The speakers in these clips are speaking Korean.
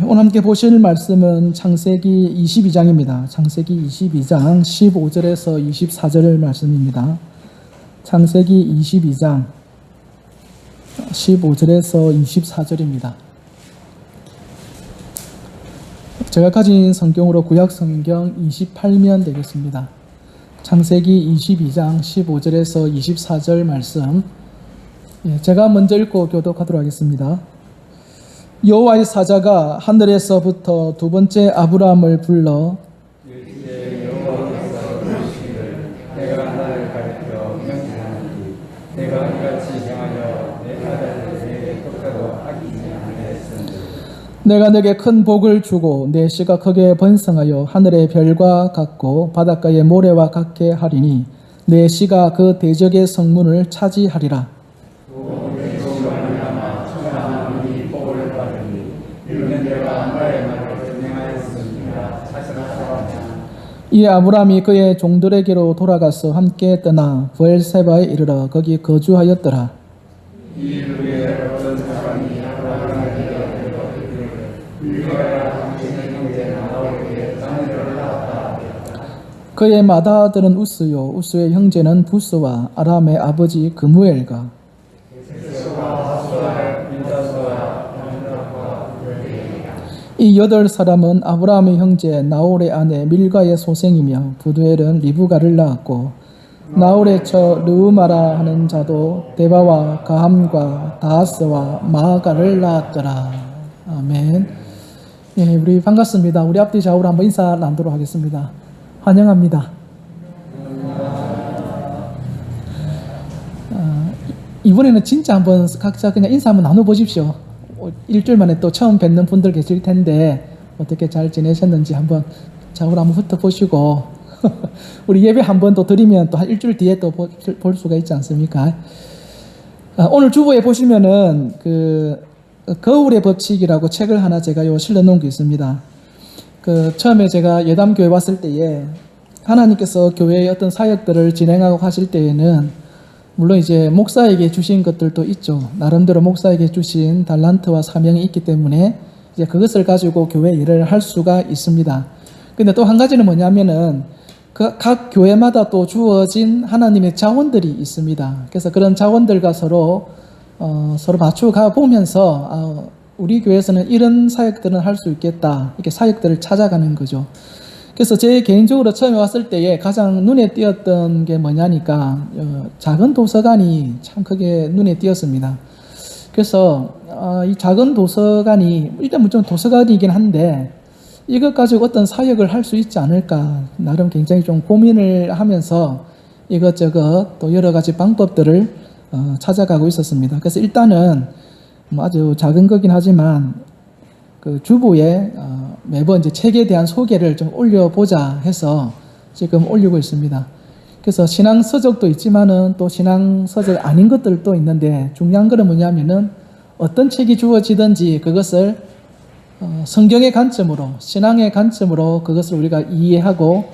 오늘 함께 보실 말씀은 창세기 22장입니다. 창세기 22장 15절에서 24절 말씀입니다. 창세기 22장 15절에서 24절입니다. 제가 가진 성경으로 구약 성경 28면 되겠습니다. 창세기 22장 15절에서 24절 말씀, 제가 먼저 읽고 교독하도록 하겠습니다. 여호와의 사자가 하늘에서부터 두 번째 아브라함을 불러 이르시되 여호와께서 이르시기를 내가 나를 가리켜 명령하노니 내가 이같이 행하여 내 아들을 내게 똑같고 하기지 아니하였으니 내가 네게 큰 복을 주고 내 씨가 크게 번성하여 하늘의 별과 같고 바닷가의 모래와 같게 하리니 내 씨가 그 대적의 성문을 차지하리라. 이에 아브라함이 그의 종들에게로 돌아가서 함께 떠나 브엘세바에 이르러 거기 거주하였더라. 이 일후에 어떤 사람이 아브라함에게 이르되 우리가 당신의 형제 나홀에게 자녀를 낳았다. 그의 맏아들은 우스요 우스의 형제는 부스와 아람의 아버지 그무엘과 이 8사람은 아브라함의 형제 나홀의 아내 밀가의 소생이며 부두엘은 리브가를 낳았고 나홀의 처 르우마라 하는 자도 데바와 가함과 다하스와 마아가를 낳았더라. 아멘. 예, 우리 반갑습니다. 우리 앞뒤 좌우로 한번 인사 나누도록 하겠습니다. 환영합니다. 이번에는 진짜 한번 각자 그냥 인사 한번 나눠보십시오. 일주일 만에 또 처음 뵙는 분들 계실 텐데 어떻게 잘 지내셨는지 한번 좌우로 한번 훑어보시고 우리 예배 한 번 더 드리면 또 한 일주일 뒤에 또 볼 수가 있지 않습니까? 오늘 주보에 보시면은 그 거울의 법칙이라고 책을 하나 제가 실려 놓은 게 있습니다. 처음에 제가 예담교회 왔을 때에 하나님께서 교회의 어떤 사역들을 진행하고 하실 때에는 물론 이제 목사에게 주신 것들도 있죠. 나름대로 목사에게 주신 달란트와 사명이 있기 때문에 이제 그것을 가지고 교회 일을 할 수가 있습니다. 근데 또 한 가지는 뭐냐면은 각 교회마다 또 주어진 하나님의 자원들이 있습니다. 그래서 그런 자원들과 서로 맞춰가 보면서 우리 교회에서는 이런 사역들은 할 수 있겠다. 이렇게 사역들을 찾아가는 거죠. 그래서 제 개인적으로 처음에 왔을 때에 가장 눈에 띄었던 게 뭐냐니까 작은 도서관이 참 크게 눈에 띄었습니다. 그래서 이 작은 도서관이 일단 좀 도서관이긴 한데 이것 가지고 어떤 사역을 할 수 있지 않을까 나름 굉장히 좀 고민을 하면서 이것저것 또 여러 가지 방법들을 찾아가고 있었습니다. 그래서 일단은 아주 작은 거긴 하지만 그 주보에 매번 이제 책에 대한 소개를 좀 올려보자 해서 지금 올리고 있습니다. 그래서 신앙 서적도 있지만은 또 신앙 서적 아닌 것들도 있는데 중요한 거는 뭐냐면은 어떤 책이 주어지든지 그것을 성경의 관점으로 신앙의 관점으로 그것을 우리가 이해하고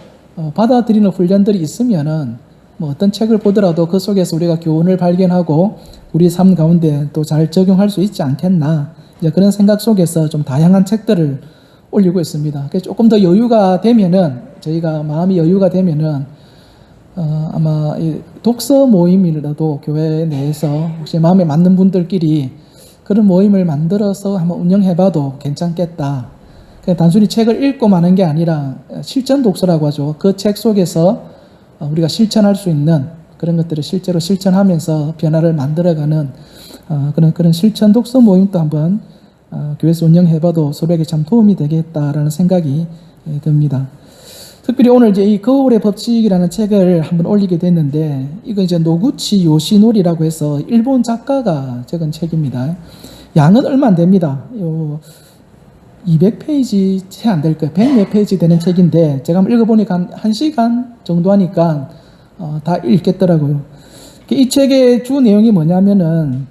받아들이는 훈련들이 있으면은 뭐 어떤 책을 보더라도 그 속에서 우리가 교훈을 발견하고 우리 삶 가운데 또 잘 적용할 수 있지 않겠나 이제 그런 생각 속에서 좀 다양한 책들을 올리고 있습니다. 그래서 조금 더 여유가 되면은 저희가 마음이 여유가 되면은 아마 이 독서 모임이라도 교회 내에서 혹시 마음에 맞는 분들끼리 그런 모임을 만들어서 한번 운영해봐도 괜찮겠다. 그냥 단순히 책을 읽고 마는 게 아니라 실전 독서라고 하죠. 그 책 속에서 우리가 실천할 수 있는 그런 것들을 실제로 실천하면서 변화를 만들어가는 그런 실천 독서 모임도 한번 교회에서 운영해봐도 서로에게 참 도움이 되겠다라는 생각이 듭니다. 특별히 오늘 이제 이 거울의 법칙이라는 책을 한번 올리게 됐는데 이거 이제 노구치 요시노리라고 해서 일본 작가가 적은 책입니다. 양은 얼마 안 됩니다. 200페이지 채 안 될 거예요. 100몇 페이지 되는 책인데 제가 한번 읽어보니까 한 1시간 정도 하니까 다 읽겠더라고요. 이 책의 주 내용이 뭐냐면은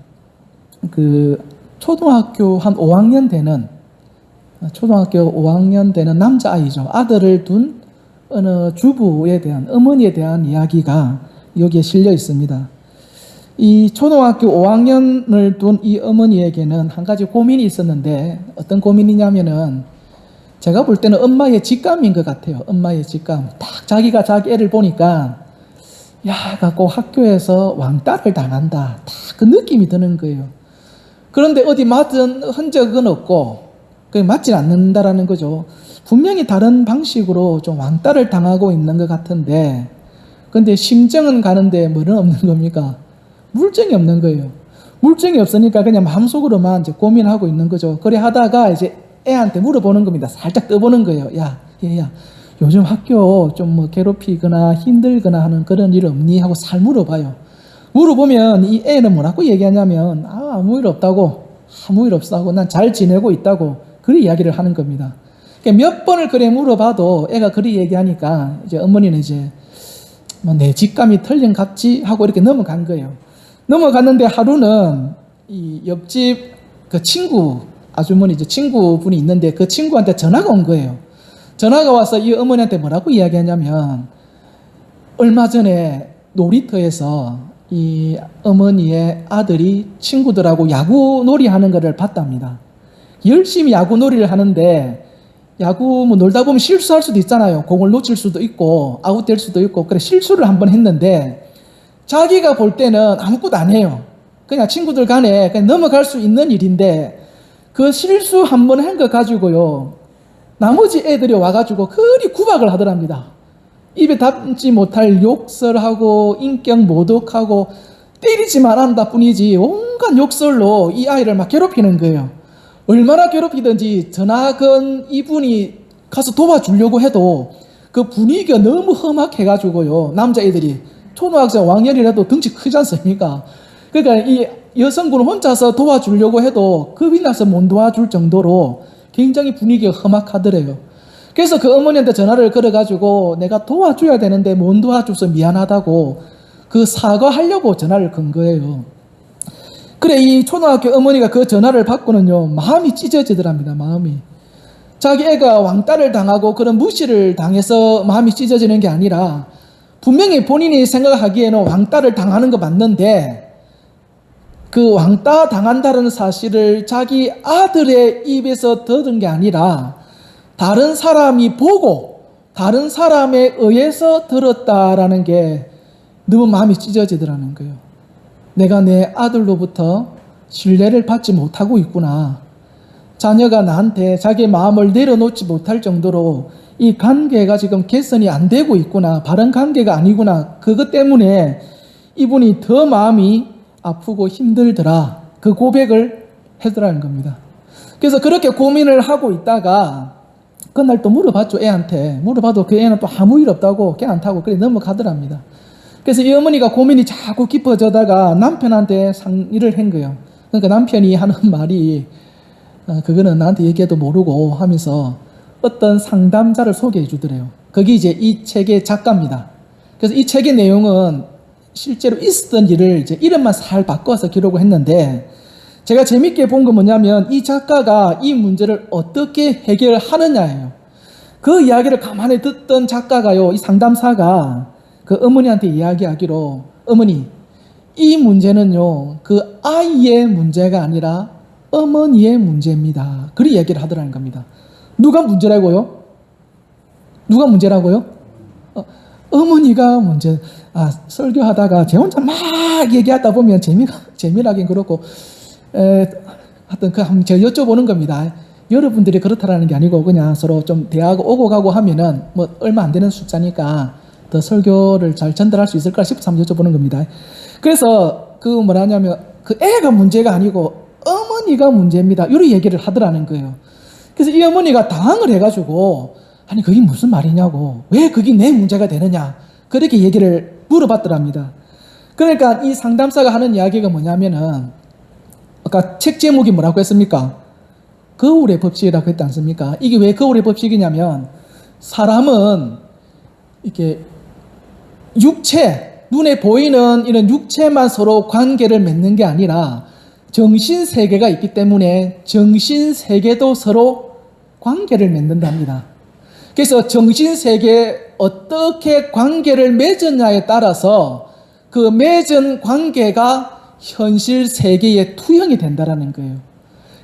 초등학교 한 5학년 되는 남자아이죠. 아들을 둔 어느 주부에 대한, 어머니에 대한 이야기가 여기에 실려 있습니다. 이 초등학교 5학년을 둔 이 어머니에게는 한 가지 고민이 있었는데 어떤 고민이냐면은 제가 볼 때는 엄마의 직감인 것 같아요. 엄마의 직감. 딱 자기가 자기 애를 보니까 야, 갖고 학교에서 왕따를 당한다. 딱 그 느낌이 드는 거예요. 그런데 어디 맞은 흔적은 없고 그게 맞지 않는다라는 거죠. 분명히 다른 방식으로 좀 왕따를 당하고 있는 것 같은데 근데 심정은 가는데 뭐는 없는 겁니까? 물증이 없는 거예요. 물증이 없으니까 그냥 마음속으로만 이제 고민하고 있는 거죠. 그래 하다가 이제 애한테 물어보는 겁니다. 살짝 떠보는 거예요. 야, 얘야, 요즘 학교 좀 뭐 괴롭히거나 힘들거나 하는 그런 일 없니? 하고 살 물어봐요. 물어보면 이 애는 뭐라고 얘기하냐면 아무 일 없다고, 아무 일 없다고, 난 잘 지내고 있다고 그렇게 이야기를 하는 겁니다. 그러니까 몇 번을 그래 물어봐도 애가 그렇게 얘기하니까 이제 어머니는 이제 뭐 내 직감이 틀린 같지 하고 이렇게 넘어간 거예요. 넘어갔는데 하루는 이 옆집 그 친구 아주머니 이제 친구분이 있는데 그 친구한테 전화가 온 거예요. 전화가 와서 이 어머니한테 뭐라고 이야기하냐면 얼마 전에 놀이터에서 이 어머니의 아들이 친구들하고 야구 놀이하는 것을 봤답니다. 열심히 야구 놀이를 하는데 야구 뭐 놀다 보면 실수할 수도 있잖아요. 공을 놓칠 수도 있고 아웃될 수도 있고 그래 실수를 한번 했는데 자기가 볼 때는 아무것도 안 해요. 그냥 친구들 간에 그냥 넘어갈 수 있는 일인데 그 실수 한번 한 거 가지고요 나머지 애들이 와가지고 그리 구박을 하더랍니다. 입에 담지 못할 욕설하고 인격 모독하고 때리지만 한다 뿐이지 온갖 욕설로 이 아이를 막 괴롭히는 거예요. 얼마나 괴롭히든지 전화 건 이분이 가서 도와주려고 해도 그 분위기가 너무 험악해가지고요. 남자애들이 초등학생 5학년이라도 덩치 크지 않습니까? 그러니까 이 여성분 혼자서 도와주려고 해도 겁이 나서 못 도와줄 정도로 굉장히 분위기가 험악하더래요. 그래서 그 어머니한테 전화를 걸어가지고 내가 도와줘야 되는데 못 도와줘서 미안하다고 그 사과하려고 전화를 건 거예요. 그래 이 초등학교 어머니가 그 전화를 받고는요 마음이 찢어지더랍니다. 마음이. 자기 애가 왕따를 당하고 그런 무시를 당해서 마음이 찢어지는 게 아니라 분명히 본인이 생각하기에는 왕따를 당하는 거 맞는데 그 왕따 당한다는 사실을 자기 아들의 입에서 들은 게 아니라 다른 사람이 보고 다른 사람에 의해서 들었다라는 게 너무 마음이 찢어지더라는 거예요. 내가 내 아들로부터 신뢰를 받지 못하고 있구나. 자녀가 나한테 자기의 마음을 내려놓지 못할 정도로 이 관계가 지금 개선이 안 되고 있구나. 바른 관계가 아니구나. 그것 때문에 이분이 더 마음이 아프고 힘들더라. 그 고백을 하더라는 겁니다. 그래서 그렇게 고민을 하고 있다가 그날 또 물어봤죠. 애한테. 물어봐도 그 애는 또 아무 일 없다고 걔한테하고 그래 넘어가더랍니다. 그래서 이 어머니가 고민이 자꾸 깊어져다가 남편한테 상의를 한 거예요. 그러니까 남편이 하는 말이 그거는 나한테 얘기해도 모르고 하면서 어떤 상담자를 소개해 주더래요. 거기 이제 이 책의 작가입니다. 그래서 이 책의 내용은 실제로 있었던 일을 이제 이름만 살 바꿔서 기록을 했는데 제가 재밌게 본 건 뭐냐면 이 작가가 이 문제를 어떻게 해결하느냐예요. 그 이야기를 가만히 듣던 작가가요, 이 상담사가 그 어머니한테 이야기하기로 어머니, 이 문제는요, 그 아이의 문제가 아니라 어머니의 문제입니다. 그리 얘기를 하더라는 겁니다. 누가 문제라고요? 누가 문제라고요? 어머니가 문제. 설교하다가 제 혼자 막 얘기하다 보면 재미나긴 그렇고, 하여튼 한번 제가 여쭤보는 겁니다. 여러분들이 그렇다라는 게 아니고 그냥 서로 좀 대화가 오고 가고 하면은 뭐 얼마 안 되는 숫자니까 더 설교를 잘 전달할 수 있을까 싶어서 한번 여쭤보는 겁니다. 그래서 그 뭐라냐면 그 애가 문제가 아니고 어머니가 문제입니다. 이런 얘기를 하더라는 거예요. 그래서 이 어머니가 당황을 해가지고 아니 그게 무슨 말이냐고 왜 그게 내 문제가 되느냐 그렇게 얘기를 물어봤더랍니다. 그러니까 이 상담사가 하는 이야기가 뭐냐면은 아까 책 제목이 뭐라고 했습니까? 거울의 법칙이라고 했지 않습니까? 이게 왜 거울의 법칙이냐면 사람은 이렇게 육체, 눈에 보이는 이런 육체만 서로 관계를 맺는 게 아니라 정신세계가 있기 때문에 정신세계도 서로 관계를 맺는답니다. 그래서 정신세계에 어떻게 관계를 맺었냐에 따라서 그 맺은 관계가 현실 세계에 투영이 된다라는 거예요.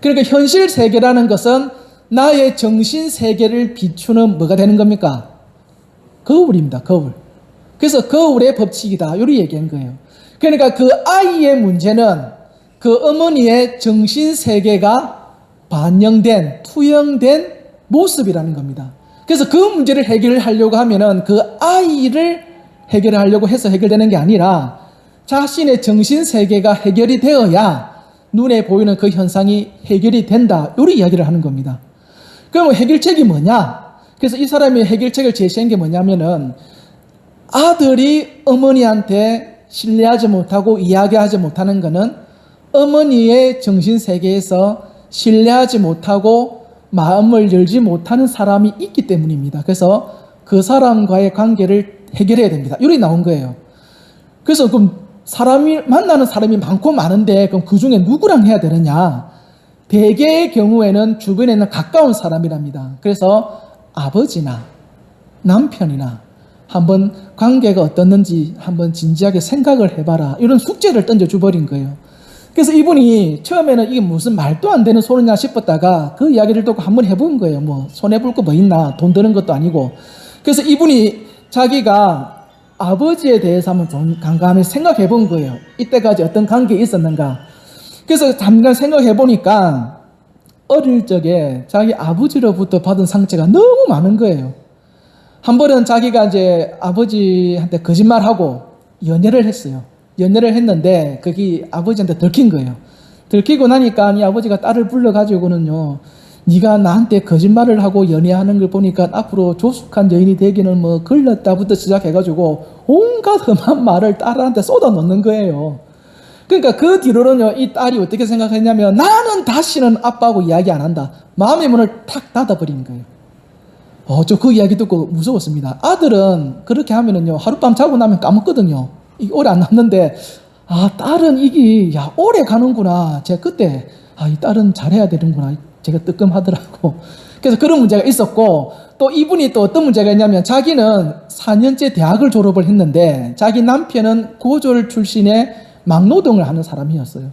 그러니까 현실 세계라는 것은 나의 정신 세계를 비추는 뭐가 되는 겁니까? 거울입니다. 거울. 그래서 거울의 법칙이다. 이렇게 얘기한 거예요. 그러니까 그 아이의 문제는 그 어머니의 정신 세계가 반영된, 투영된 모습이라는 겁니다. 그래서 그 문제를 해결하려고 하면은 그 아이를 해결하려고 해서 해결되는 게 아니라 자신의 정신 세계가 해결이 되어야 눈에 보이는 그 현상이 해결이 된다. 이런 이야기를 하는 겁니다. 그럼 해결책이 뭐냐? 그래서 이 사람이 해결책을 제시한 게 뭐냐면은 아들이 어머니한테 신뢰하지 못하고 이야기하지 못하는 것은 어머니의 정신 세계에서 신뢰하지 못하고 마음을 열지 못하는 사람이 있기 때문입니다. 그래서 그 사람과의 관계를 해결해야 됩니다. 이렇게 나온 거예요. 그래서 그럼 만나는 사람이 많고 많은데 그럼 그 중에 누구랑 해야 되느냐? 대개의 경우에는 주변에 있는 가까운 사람이랍니다. 그래서 아버지나 남편이나 한번 관계가 어떻는지 한번 진지하게 생각을 해봐라. 이런 숙제를 던져줘버린 거예요. 그래서 이분이 처음에는 이게 무슨 말도 안 되는 소리냐 싶었다가 그 이야기를 듣고 한번 해본 거예요. 뭐 손해볼 거 뭐 있나? 돈 드는 것도 아니고. 그래서 이분이 자기가 아버지에 대해서 한번 좀 깜깜히 생각해 본 거예요. 이때까지 어떤 관계가 있었는가. 그래서 잠깐 생각해 보니까 어릴 적에 자기 아버지로부터 받은 상처가 너무 많은 거예요. 한 번은 자기가 이제 아버지한테 거짓말하고 연애를 했어요. 연애를 했는데 그게 아버지한테 들킨 거예요. 들키고 나니까 이 아버지가 딸을 불러가지고는요, 네가 나한테 거짓말을 하고 연애하는 걸 보니까 앞으로 조숙한 여인이 되기는 뭐 걸렸다부터 시작해가지고 온갖 험한 말을 딸한테 쏟아놓는 거예요. 그러니까 그 뒤로는요, 이 딸이 어떻게 생각했냐면 나는 다시는 아빠하고 이야기 안 한다. 마음의 문을 탁 닫아버린 거예요. 저 그 이야기 듣고 무서웠습니다. 아들은 그렇게 하면은요, 하룻밤 자고 나면 까먹거든요. 이게 오래 안 남는데, 딸은 이게, 오래 가는구나. 제가 그때, 이 딸은 잘해야 되는구나. 제가 뜨끔하더라고. 그래서 그런 문제가 있었고, 또 이분이 또 어떤 문제가 있냐면, 자기는 4년째 대학을 졸업을 했는데, 자기 남편은 고졸 출신의 막노동을 하는 사람이었어요.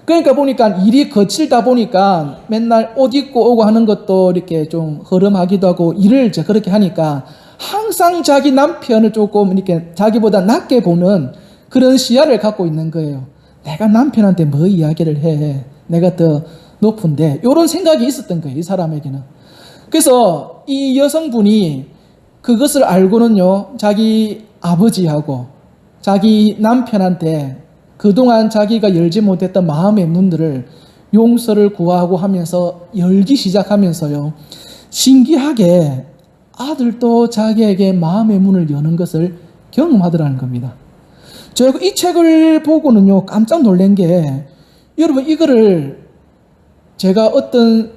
그러니까 보니까 일이 거칠다 보니까 맨날 옷 입고 오고 하는 것도 이렇게 좀 허름하기도 하고 일을 이제 그렇게 하니까 항상 자기 남편을 조금 이렇게 자기보다 낮게 보는 그런 시야를 갖고 있는 거예요. 내가 남편한테 뭐 이야기를 해. 내가 더 높은데. 이런 생각이 있었던 거예요. 이 사람에게는. 그래서 이 여성분이 그것을 알고는요, 자기 아버지하고 자기 남편한테 그동안 자기가 열지 못했던 마음의 문들을 용서를 구하고 하면서 열기 시작하면서요, 신기하게 아들도 자기에게 마음의 문을 여는 것을 경험하더라는 겁니다. 제가 이 책을 보고는요, 깜짝 놀란 게, 여러분 이거를 제가 어떤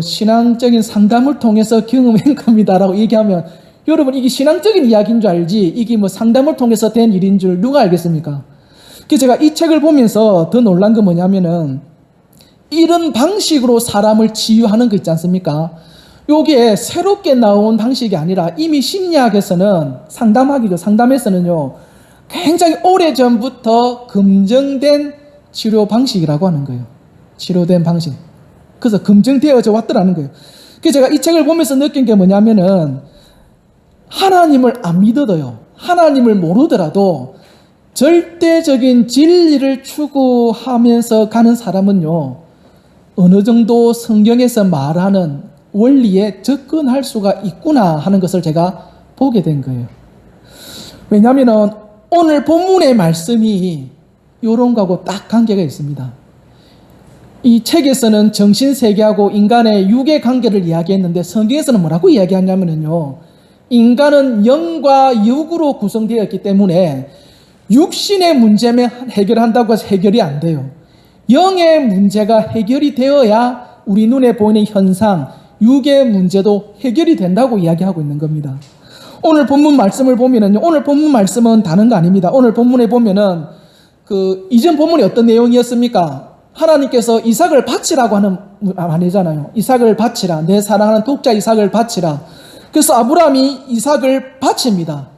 신앙적인 상담을 통해서 경험한 겁니다라고 얘기하면, 여러분 이게 신앙적인 이야기인 줄 알지 이게 상담을 통해서 된 일인 줄 누가 알겠습니까? 그래서 제가 이 책을 보면서 더 놀란 건 뭐냐면은, 이런 방식으로 사람을 치유하는 거 있지 않습니까? 요게 새롭게 나온 방식이 아니라 이미 심리학에서는 상담에서는요, 굉장히 오래전부터 검증된 치료 방식이라고 하는 거예요. 치료된 방식. 그래서 검증되어져 왔더라는 거예요. 그래서 제가 이 책을 보면서 느낀 게 뭐냐면은, 하나님을 안 믿어도요, 하나님을 모르더라도 절대적인 진리를 추구하면서 가는 사람은요, 어느 정도 성경에서 말하는 원리에 접근할 수가 있구나 하는 것을 제가 보게 된 거예요. 왜냐하면 오늘 본문의 말씀이 이런 거하고 딱 관계가 있습니다. 이 책에서는 정신세계하고 인간의 육의 관계를 이야기했는데, 성경에서는 뭐라고 이야기하냐면요, 인간은 영과 육으로 구성되어 있기 때문에 육신의 문제만 해결한다고 해서 해결이 안 돼요. 영의 문제가 해결이 되어야 우리 눈에 보이는 현상, 육의 문제도 해결이 된다고 이야기하고 있는 겁니다. 오늘 본문 말씀을 보면은요, 오늘 본문 말씀은 다른 거 아닙니다. 오늘 본문에 보면은 이전 본문이 어떤 내용이었습니까? 하나님께서 이삭을 바치라고 하는 말이잖아요. 이삭을 바치라. 내 사랑하는 독자 이삭을 바치라. 그래서 아브라함이 이삭을 바칩니다.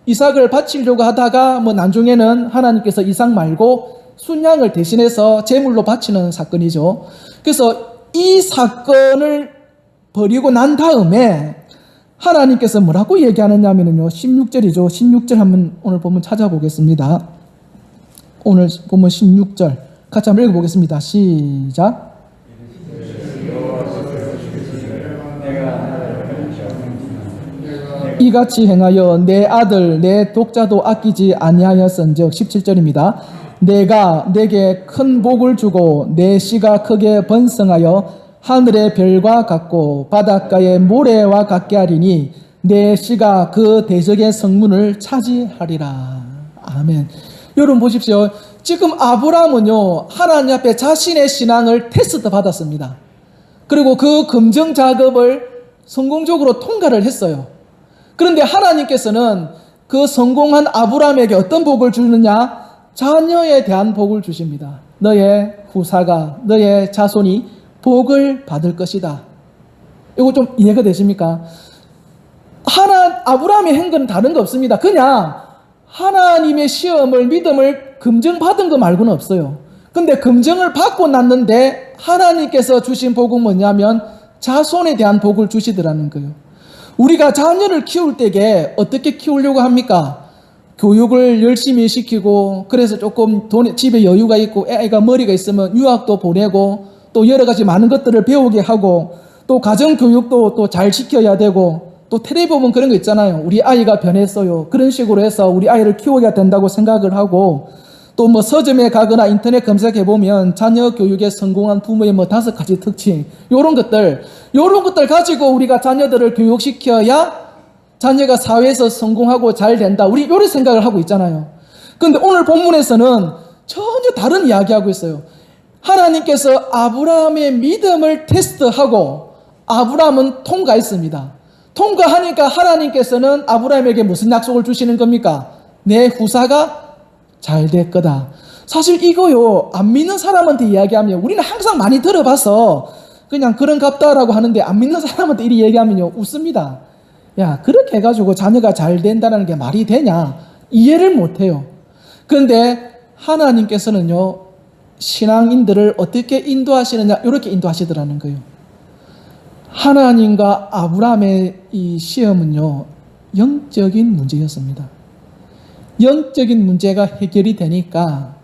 이삭을 바치려고 하다가 뭐 나중에는 하나님께서 이삭 말고 순양을 대신해서 제물로 바치는 사건이죠. 그래서 이 사건을 벌이고 난 다음에 하나님께서 뭐라고 얘기하느냐면요, 16절이죠. 16절 한번 오늘 보면 찾아보겠습니다. 오늘 보면 16절 같이 한번 읽어보겠습니다. 시작. 이같이 행하여 내 아들 내 독자도 아끼지 아니하였은즉 17절입니다. 내가 내게 큰 복을 주고 내 씨가 크게 번성하여 하늘의 별과 같고 바닷가의 모래와 같게 하리니 내 씨가 그 대적의 성문을 차지하리라. 아멘. 여러분 보십시오. 지금 아브라함은요, 하나님 앞에 자신의 신앙을 테스트 받았습니다. 그리고 그 검증 작업을 성공적으로 통과를 했어요. 그런데 하나님께서는 그 성공한 아브라함에게 어떤 복을 주느냐? 자녀에 대한 복을 주십니다. 너의 후사가, 너의 자손이 복을 받을 것이다. 이거 좀 이해가 되십니까? 아브라함이 한 건 다른 거 없습니다. 그냥 하나님의 시험을, 믿음을 검증받은 거 말고는 없어요. 근데 검증을 받고 났는데 하나님께서 주신 복은 뭐냐면 자손에 대한 복을 주시더라는 거예요. 우리가 자녀를 키울 때에 어떻게 키우려고 합니까? 교육을 열심히 시키고, 그래서 조금 집에 여유가 있고 애가 머리가 있으면 유학도 보내고, 또 여러 가지 많은 것들을 배우게 하고, 또 가정교육도 또 잘 시켜야 되고, 또 텔레비 보면 그런 거 있잖아요. 우리 아이가 변했어요. 그런 식으로 해서 우리 아이를 키워야 된다고 생각을 하고, 또 뭐 서점에 가거나 인터넷 검색해 보면 자녀 교육에 성공한 부모의 뭐 5가지 특징, 요런 것들 가지고 우리가 자녀들을 교육시켜야 자녀가 사회에서 성공하고 잘 된다. 우리 요런 생각을 하고 있잖아요. 그런데 오늘 본문에서는 전혀 다른 이야기하고 있어요. 하나님께서 아브라함의 믿음을 테스트하고 아브라함은 통과했습니다. 통과하니까 하나님께서는 아브라함에게 무슨 약속을 주시는 겁니까? 내 후사가 잘 될 거다. 사실 이거요, 안 믿는 사람한테 이야기하면 우리는 항상 많이 들어봐서 그냥 그런 갑다라고 하는데, 안 믿는 사람한테 이리 얘기하면요, 웃습니다. 야, 그렇게 해가지고 자녀가 잘 된다는 게 말이 되냐? 이해를 못해요. 그런데 하나님께서는요, 신앙인들을 어떻게 인도하시느냐, 이렇게 인도하시더라는 거예요. 하나님과 아브라함의 이 시험은요, 영적인 문제였습니다. 영적인 문제가 해결이 되니까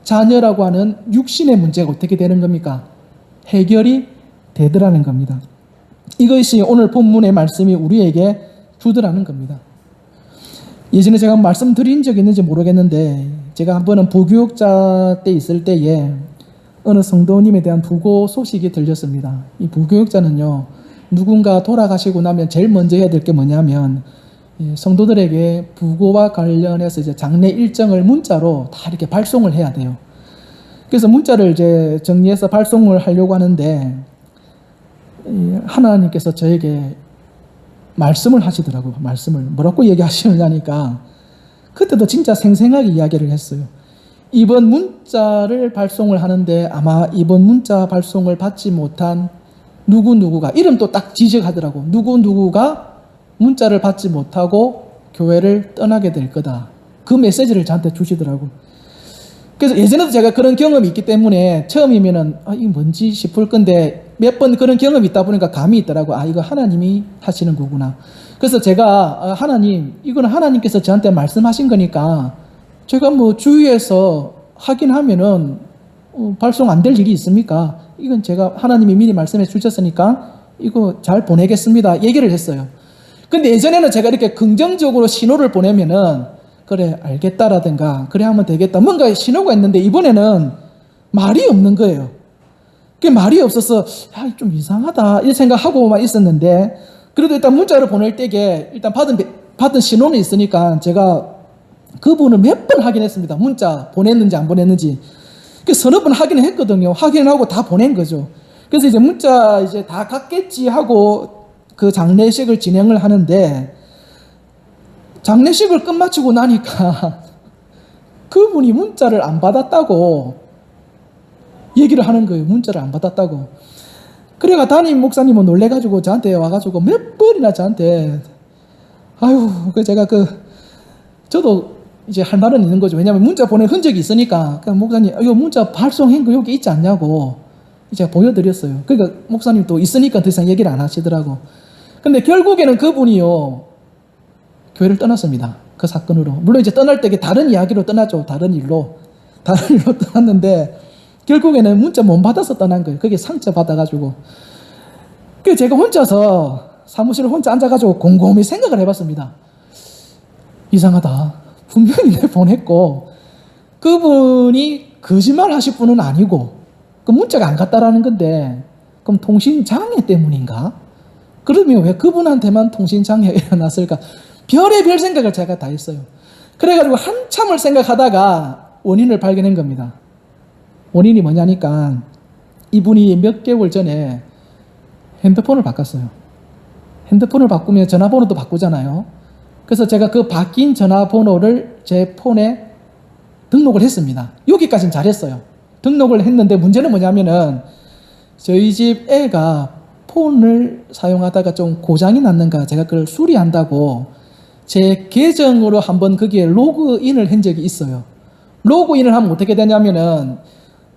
자녀라고 하는 육신의 문제가 어떻게 되는 겁니까? 해결이 되더라는 겁니다. 이것이 오늘 본문의 말씀이 우리에게 주더라는 겁니다. 예전에 제가 말씀드린 적이 있는지 모르겠는데, 제가 한 번은 부교육자 때 있을 때에 어느 성도님에 대한 부고 소식이 들렸습니다. 이 부교육자는요, 누군가 돌아가시고 나면 제일 먼저 해야 될 게 뭐냐면 성도들에게 부고와 관련해서 이제 장례 일정을 문자로 다 이렇게 발송을 해야 돼요. 그래서 문자를 이제 정리해서 발송을 하려고 하는데 하나님께서 저에게 말씀을 하시더라고요. 말씀을 뭐라고 얘기하시느냐니까 그때도 진짜 생생하게 이야기를 했어요. 이번 문자를 발송을 하는데 아마 이번 문자 발송을 받지 못한 누구누구가, 이름도 딱 지적하더라고. 누구누구가 문자를 받지 못하고 교회를 떠나게 될 거다. 그 메시지를 저한테 주시더라고. 그래서 예전에도 제가 그런 경험이 있기 때문에 처음이면은 이게 뭔지 싶을 건데 몇 번 그런 경험이 있다 보니까 감이 있더라고. 이거 하나님이 하시는 거구나. 그래서 제가 하나님, 이거는 하나님께서 저한테 말씀하신 거니까 제가 뭐 주위에서 확인하면은 발송 안 될 일이 있습니까? 이건 제가 하나님이 미리 말씀해 주셨으니까 이거 잘 보내겠습니다. 얘기를 했어요. 근데 예전에는 제가 이렇게 긍정적으로 신호를 보내면은 그래 알겠다라든가 그래 하면 되겠다 뭔가 신호가 있는데, 이번에는 말이 없는 거예요. 그게 말이 없어서 좀 이상하다 이 생각하고만 있었는데, 그래도 일단 문자를 보낼 때에 일단 받은 신호는 있으니까 제가 그분을 몇 번 확인했습니다. 문자 보냈는지 안 보냈는지. 서너 번 확인을 했거든요. 확인하고 다 보낸 거죠. 그래서 이제 문자 이제 다 갔겠지 하고 그 장례식을 진행을 하는데, 장례식을 끝마치고 나니까 그분이 문자를 안 받았다고 얘기를 하는 거예요. 문자를 안 받았다고. 그래가 담임 목사님은 놀래가지고 저한테 와가지고 몇 번이나 저한테 제가 저도 이제 할 말은 있는 거죠. 왜냐하면 문자 보낸 흔적이 있으니까. 그러니까 목사님, 이거 문자 발송한 거 여기 있지 않냐고 이제 보여드렸어요. 그러니까 목사님 또 있으니까 더 이상 얘기를 안 하시더라고. 근데 결국에는 그분이요, 교회를 떠났습니다. 그 사건으로. 물론 이제 떠날 때 다른 이야기로 떠나죠. 다른 일로 떠났는데, 결국에는 문자 못 받아서 떠난 거예요. 그게 상처 받아가지고. 그래서 제가 혼자서 사무실에 혼자 앉아가지고 곰곰이 생각을 해봤습니다. 이상하다. 분명히 내 보냈고 그분이 거짓말 하실 분은 아니고 그 문자가 안 갔다라는 건데, 그럼 통신장애 때문인가? 그러면 왜 그분한테만 통신장애가 일어났을까? 별의별 생각을 제가 다 했어요. 그래가지고 한참을 생각하다가 원인을 발견한 겁니다. 원인이 뭐냐니까, 이분이 몇 개월 전에 핸드폰을 바꿨어요. 핸드폰을 바꾸면 전화번호도 바꾸잖아요. 그래서 제가 그 바뀐 전화번호를 제 폰에 등록을 했습니다. 여기까지는 잘했어요. 등록을 했는데 문제는 뭐냐면은, 저희 집 애가 폰을 사용하다가 좀 고장이 났는가, 제가 그걸 수리한다고 제 계정으로 한번 거기에 로그인을 한 적이 있어요. 로그인을 하면 어떻게 되냐면은,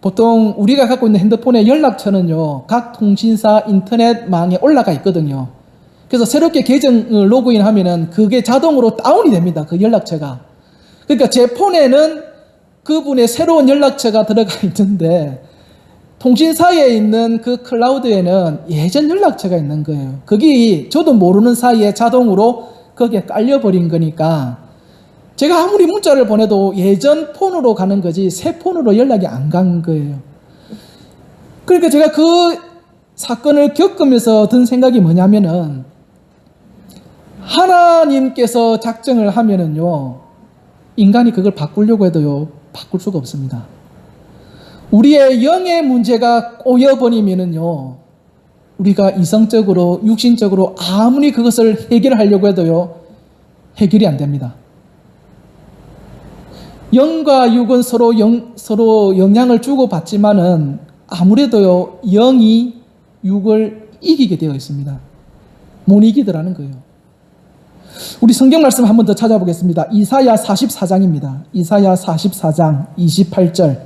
보통 우리가 갖고 있는 핸드폰의 연락처는요, 각 통신사 인터넷망에 올라가 있거든요. 그래서 새롭게 계정을 로그인 하면은 그게 자동으로 다운이 됩니다. 그 연락처가. 그러니까 제 폰에는 그분의 새로운 연락처가 들어가 있는데, 통신사에 있는 그 클라우드에는 예전 연락처가 있는 거예요. 그게 저도 모르는 사이에 자동으로 거기에 깔려버린 거니까, 제가 아무리 문자를 보내도 예전 폰으로 가는 거지 새 폰으로 연락이 안 간 거예요. 그러니까 제가 그 사건을 겪으면서 든 생각이 뭐냐면은, 하나님께서 작정을 하면은요, 인간이 그걸 바꾸려고 해도요, 바꿀 수가 없습니다. 우리의 영의 문제가 꼬여버리면은요, 우리가 이성적으로, 육신적으로 아무리 그것을 해결하려고 해도요, 해결이 안 됩니다. 영과 육은 서로 영향을 주고받지만은 아무래도요, 영이 육을 이기게 되어 있습니다. 못 이기더라는 거예요. 우리 성경 말씀 한 번 더 찾아보겠습니다. 이사야 44장입니다. 이사야 44장 28절.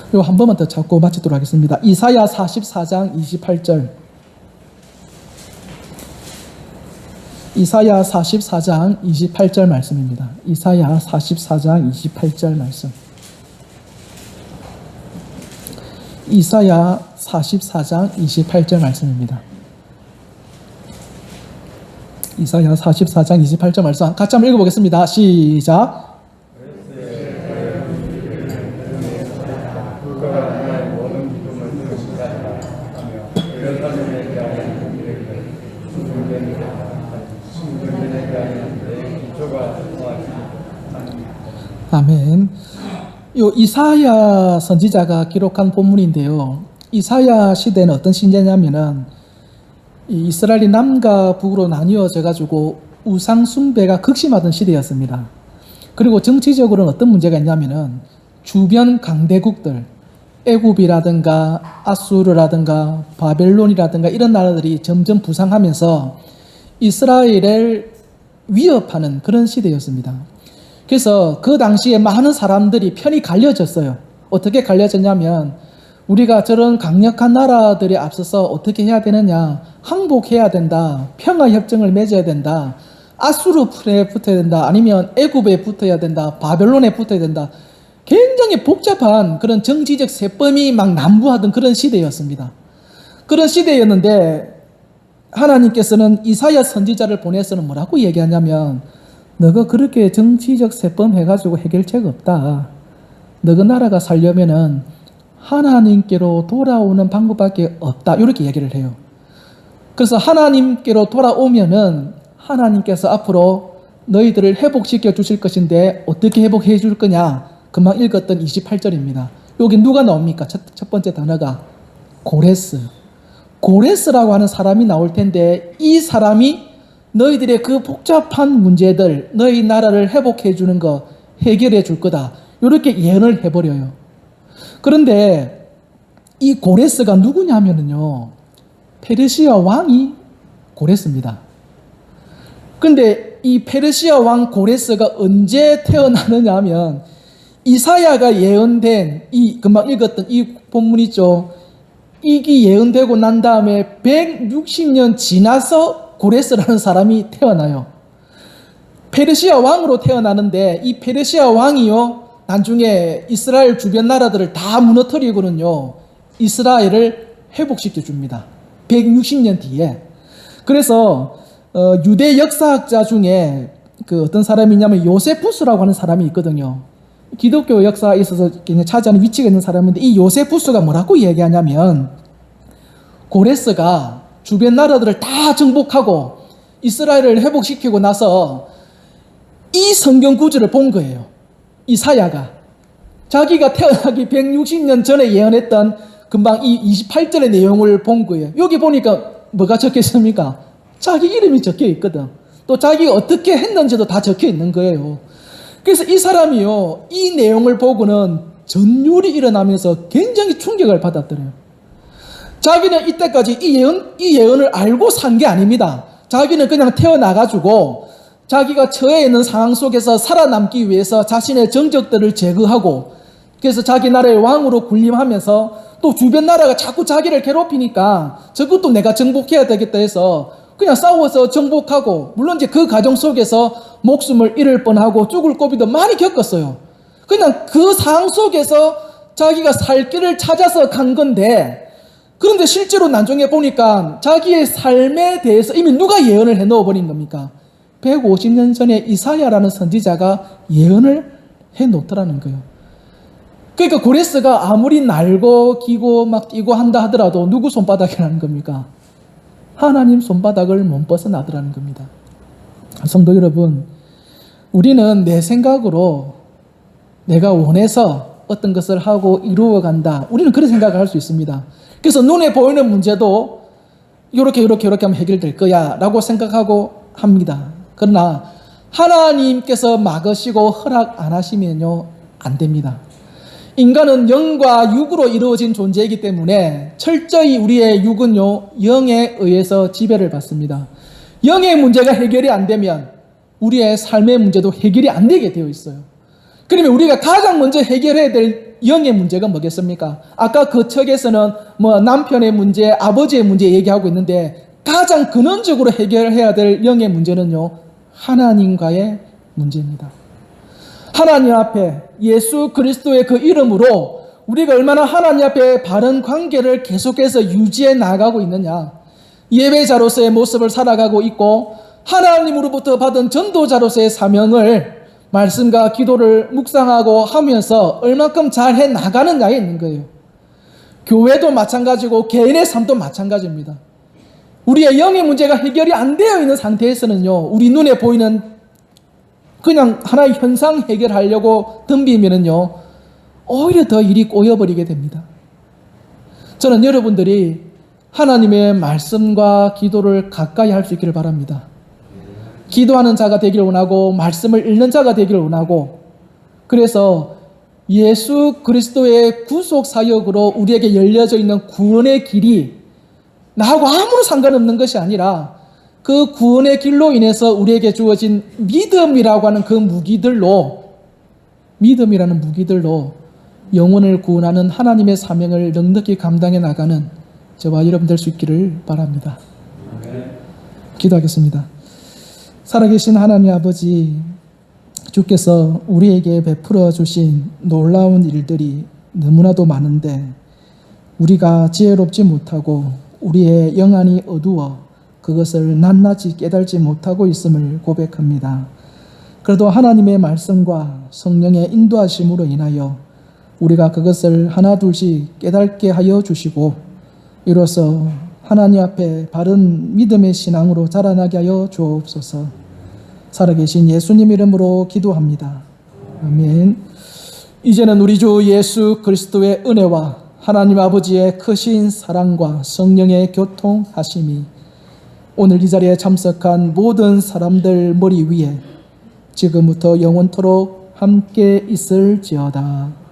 이거 한 번만 더 잡고 마치도록 하겠습니다. 이사야 44장 28절. 이사야 44장 28절 말씀입니다. 이사야 44장 28절 말씀. 이사야 44장 28절 말씀입니다. 이사야 44장 28절 말씀 같이 한번 읽어보겠습니다. 시작. 아멘. 요 이사야 선지자가 기록한 본문인데요, 이사야 시대는 어떤 시대냐면은, 이 이스라엘이 남과 북으로 나뉘어져 가지고 우상 숭배가 극심하던 시대였습니다. 그리고 정치적으로는 어떤 문제가 있냐면은, 주변 강대국들, 애굽이라든가 아수르라든가 바벨론이라든가 이런 나라들이 점점 부상하면서 이스라엘을 위협하는 그런 시대였습니다. 그래서 그 당시에 많은 사람들이 편이 갈려졌어요. 어떻게 갈려졌냐면, 우리가 저런 강력한 나라들에 앞서서 어떻게 해야 되느냐, 항복해야 된다, 평화협정을 맺어야 된다, 아수르에 붙어야 된다, 아니면 애굽에 붙어야 된다, 바벨론에 붙어야 된다. 굉장히 복잡한 그런 정치적 세법이 막 난무하던 그런 시대였습니다. 그런 시대였는데, 하나님께서는 이사야 선지자를 보내서는 뭐라고 얘기하냐면, 너가 그렇게 정치적 세법 해가지고 해결책 없다. 너가 나라가 살려면은 하나님께로 돌아오는 방법밖에 없다. 이렇게 얘기를 해요. 그래서 하나님께로 돌아오면은 하나님께서 앞으로 너희들을 회복시켜 주실 것인데 어떻게 회복해 줄 거냐? 금방 읽었던 28절입니다. 여기 누가 나옵니까? 첫 번째 단어가 고레스. 고레스라고 하는 사람이 나올 텐데, 이 사람이 너희들의 그 복잡한 문제들, 너희 나라를 회복해 주는 거, 해결해 줄 거다. 이렇게 예언을 해버려요. 그런데 이 고레스가 누구냐면요, 페르시아 왕이 고레스입니다. 그런데 이 페르시아 왕 고레스가 언제 태어나느냐 하면 이사야가 예언된 이 금방 읽었던 이 본문이죠. 이게 예언되고 난 다음에 160년 지나서 고레스라는 사람이 태어나요. 페르시아 왕으로 태어나는데 이 페르시아 왕이요 나중에 이스라엘 주변 나라들을 다 무너뜨리고는요 이스라엘을 회복시켜 줍니다. 160년 뒤에. 그래서 유대 역사학자 중에 그 어떤 사람이냐면 요세푸스라고 하는 사람이 있거든요. 기독교 역사에 있어서 차지하는 위치가 있는 사람인데 이 요세푸스가 뭐라고 얘기하냐면 고레스가 주변 나라들을 다 정복하고 이스라엘을 회복시키고 나서 이 성경 구절을 본 거예요. 이사야가 자기가 태어나기 160년 전에 예언했던 금방 이 28절의 내용을 본 거예요. 여기 보니까 뭐가 적혀 있습니까? 자기 이름이 적혀 있거든. 또 자기가 어떻게 했는지도 다 적혀 있는 거예요. 그래서 이 사람이요 이 내용을 보고는 전율이 일어나면서 굉장히 충격을 받았더래요. 자기는 이때까지 이 예언을 알고 산 게 아닙니다. 자기는 그냥 태어나가지고 자기가 처해 있는 상황 속에서 살아남기 위해서 자신의 정적들을 제거하고 그래서 자기 나라의 왕으로 군림하면서 또 주변 나라가 자꾸 자기를 괴롭히니까 저것도 내가 정복해야 되겠다 해서 그냥 싸워서 정복하고 물론 이제 그 과정 속에서 목숨을 잃을 뻔하고 죽을 고비도 많이 겪었어요. 그냥 그 상황 속에서 자기가 살 길을 찾아서 간 건데 그런데 실제로 나중에 보니까 자기의 삶에 대해서 이미 누가 예언을 해 넣어버린 겁니까? 150년 전에 이사야라는 선지자가 예언을 해 놓더라는 거예요. 그러니까 고레스가 아무리 날고 기고 막 뛰고 한다 하더라도 누구 손바닥이라는 겁니까? 하나님 손바닥을 못 벗어나더라는 겁니다. 성도 여러분, 우리는 내 생각으로 내가 원해서 어떤 것을 하고 이루어 간다. 우리는 그런 생각을 할 수 있습니다. 그래서 눈에 보이는 문제도 이렇게 하면 해결될 거야 라고 생각하고 합니다. 그러나 하나님께서 막으시고 허락 안 하시면요 안 됩니다. 인간은 영과 육으로 이루어진 존재이기 때문에 철저히 우리의 육은요 영에 의해서 지배를 받습니다. 영의 문제가 해결이 안 되면 우리의 삶의 문제도 해결이 안 되게 되어 있어요. 그러면 우리가 가장 먼저 해결해야 될 영의 문제가 뭐겠습니까? 아까 그 책에서는 뭐 남편의 문제, 아버지의 문제 얘기하고 있는데 가장 근원적으로 해결해야 될 영의 문제는요 하나님과의 문제입니다. 하나님 앞에 예수 그리스도의 그 이름으로 우리가 얼마나 하나님 앞에 바른 관계를 계속해서 유지해 나가고 있느냐, 예배자로서의 모습을 살아가고 있고 하나님으로부터 받은 전도자로서의 사명을 말씀과 기도를 묵상하고 하면서 얼만큼 잘 해 나가느냐에 있는 거예요. 교회도 마찬가지고 개인의 삶도 마찬가지입니다. 우리의 영의 문제가 해결이 안 되어 있는 상태에서는요 우리 눈에 보이는 그냥 하나의 현상 해결하려고 덤비면은요 오히려 더 일이 꼬여버리게 됩니다. 저는 여러분들이 하나님의 말씀과 기도를 가까이 할 수 있기를 바랍니다. 기도하는 자가 되기를 원하고 말씀을 읽는 자가 되기를 원하고 그래서 예수 그리스도의 구속 사역으로 우리에게 열려져 있는 구원의 길이 나하고 아무런 상관없는 것이 아니라 그 구원의 길로 인해서 우리에게 주어진 믿음이라고 하는 그 믿음이라는 무기들로 영혼을 구원하는 하나님의 사명을 넉넉히 감당해 나가는 저와 여러분 될 수 있기를 바랍니다. 기도하겠습니다. 살아계신 하나님 아버지, 주께서 우리에게 베풀어 주신 놀라운 일들이 너무나도 많은데 우리가 지혜롭지 못하고 우리의 영안이 어두워 그것을 낱낱이 깨달지 못하고 있음을 고백합니다. 그래도 하나님의 말씀과 성령의 인도하심으로 인하여 우리가 그것을 하나둘씩 깨닫게 하여 주시고 이로써 하나님 앞에 바른 믿음의 신앙으로 자라나게 하여 주옵소서. 살아계신 예수님 이름으로 기도합니다. 아멘. 이제는 우리 주 예수 그리스도의 은혜와 하나님 아버지의 크신 사랑과 성령의 교통하심이 오늘 이 자리에 참석한 모든 사람들 머리 위에 지금부터 영원토록 함께 있을지어다.